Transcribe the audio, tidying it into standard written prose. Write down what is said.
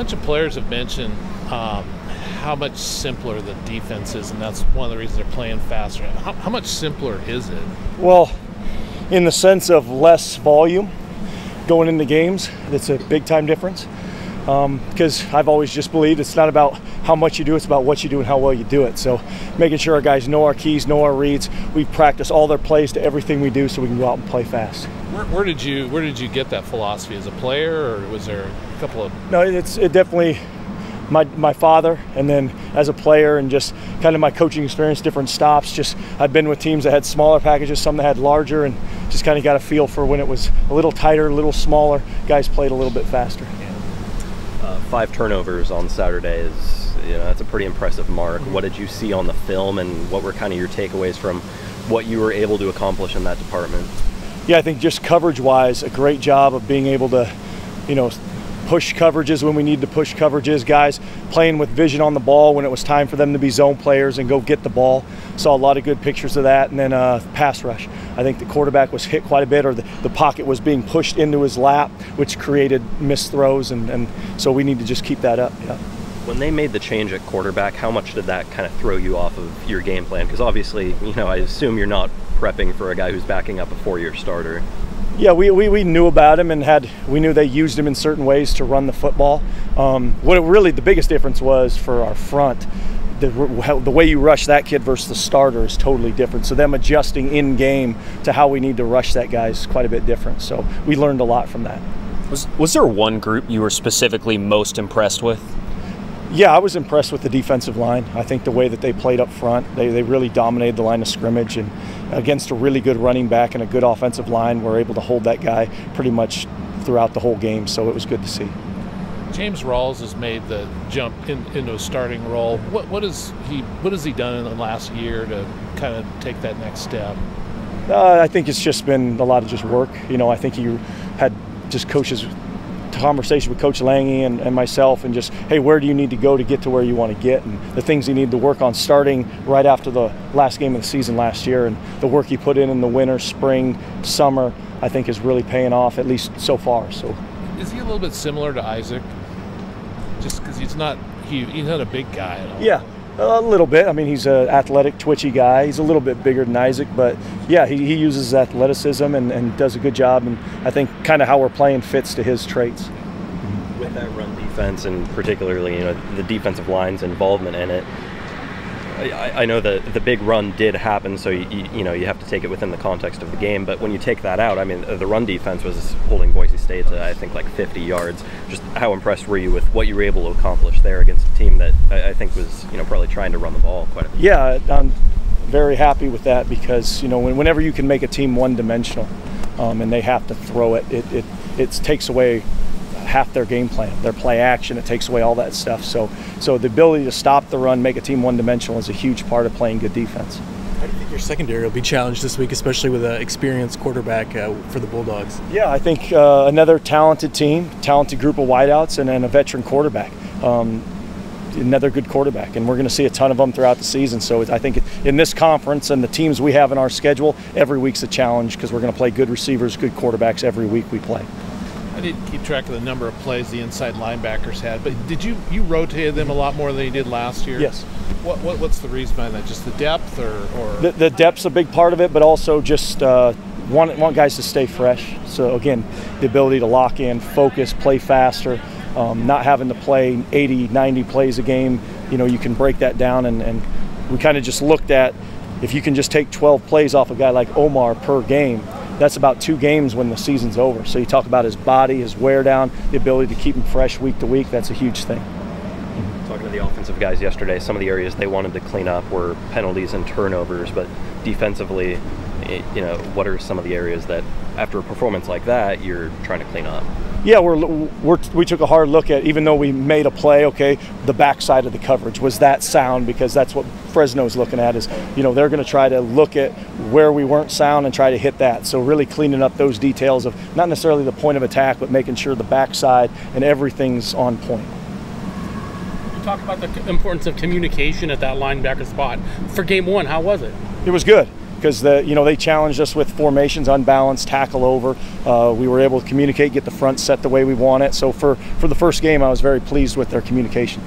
bunch of players have mentioned how much simpler the defense is, and that's one of the reasons they're playing faster. How much simpler is it? Well, in the sense of less volume going into games, that's a big time difference. Because I've always just believed it's not about how much you do, it's about what you do and how well you do it. So making sure our guys know our keys, know our reads. We practice all their plays to everything we do so we can go out and play fast. Where did you get that philosophy? As a player, or was there a couple of... No, it definitely my father, and then as a player, and just kind of my coaching experience, different stops. Just I've been with teams that had smaller packages, some that had larger, and just kind of got a feel for when it was a little tighter, a little smaller, guys played a little bit faster. 5 turnovers on Saturday is, that's a pretty impressive mark. What did you see on the film, and what were kind of your takeaways from what you were able to accomplish in that department? Yeah, I think just coverage-wise, a great job of being able to, push coverages when we need to push coverages. Guys playing with vision on the ball when it was time for them to be zone players and go get the ball. Saw a lot of good pictures of that. And then pass rush. I think the quarterback was hit quite a bit, or the pocket was being pushed into his lap, which created missed throws, and so we need to just keep that up. Yeah. When they made the change at quarterback, how much did that kind of throw you off of your game plan? Because obviously, I assume you're not prepping for a guy who's backing up a 4-year starter. Yeah, we knew about him, and we knew they used him in certain ways to run the football. The biggest difference was for our front. The way you rush that kid versus the starter is totally different. So them adjusting in game to how we need to rush that guy is quite a bit different. So we learned a lot from that. Was there one group you were specifically most impressed with? Yeah, I was impressed with the defensive line. I think the way that they played up front, they really dominated the line of scrimmage, and against a really good running back and a good offensive line, we're able to hold that guy pretty much throughout the whole game, so it was good to see. James Rawls has made the jump into a starting role. What has he done in the last year to kind of take that next step? I think it's just been a lot of just work. I think he had just coaches conversation with Coach Lange and myself, and just, hey, where do you need to go to get to where you want to get, and the things you need to work on starting right after the last game of the season last year, and the work he put in the winter, spring, summer, I think is really paying off, at least so far. So, is he a little bit similar to Isaac? Just because he's not a big guy at all. Yeah, a little bit. I mean, he's an athletic, twitchy guy. He's a little bit bigger than Isaac, but yeah, he uses athleticism and does a good job, and I think kind of how we're playing fits to his traits. With that run defense, and particularly the defensive line's involvement in it, I know that the big run did happen, so you have to take it within the context of the game. But when you take that out, I mean, the run defense was holding Boise State to, I think, like 50 yards. Just how impressed were you with what you were able to accomplish there against a team that I think was probably trying to run the ball quite a bit? Yeah, I'm very happy with that, because whenever you can make a team one-dimensional and they have to throw it, it takes away half their game plan, their play action. It takes away all that stuff. So the ability to stop the run, make a team one-dimensional, is a huge part of playing good defense. How do you think your secondary will be challenged this week, especially with an experienced quarterback for the Bulldogs? Yeah, I think another talented team, talented group of wideouts, and then a veteran quarterback. Another good quarterback, and we're going to see a ton of them throughout the season. So I think in this conference and the teams we have in our schedule, every week's a challenge, because we're going to play good receivers, good quarterbacks every week we play. I didn't keep track of the number of plays the inside linebackers had, but did you rotated them a lot more than you did last year? Yes. What's the reason behind that? Just the depth, or? The depth's a big part of it, but also just want guys to stay fresh. So again, the ability to lock in, focus, play faster, not having to play 80, 90 plays a game. You can break that down, and we kind of just looked at, if you can just take 12 plays off a guy like Omar per game, that's about 2 games when the season's over. So you talk about his body, his wear down, the ability to keep him fresh week to week. That's a huge thing. Talking to the offensive guys yesterday, some of the areas they wanted to clean up were penalties and turnovers, but defensively, what are some of the areas that, after a performance like that, you're trying to clean up? Yeah, we took a hard look at, even though we made a play, okay, the backside of the coverage, was that sound? Because that's what Fresno's looking at, is, they're going to try to look at where we weren't sound and try to hit that. So really cleaning up those details of not necessarily the point of attack, but making sure the backside and everything's on point. You talk about the importance of communication at that linebacker spot. For game 1, how was it? It was good. because they challenged us with formations, unbalanced, tackle over. We were able to communicate, get the front set the way we want it. So for the first game, I was very pleased with their communication.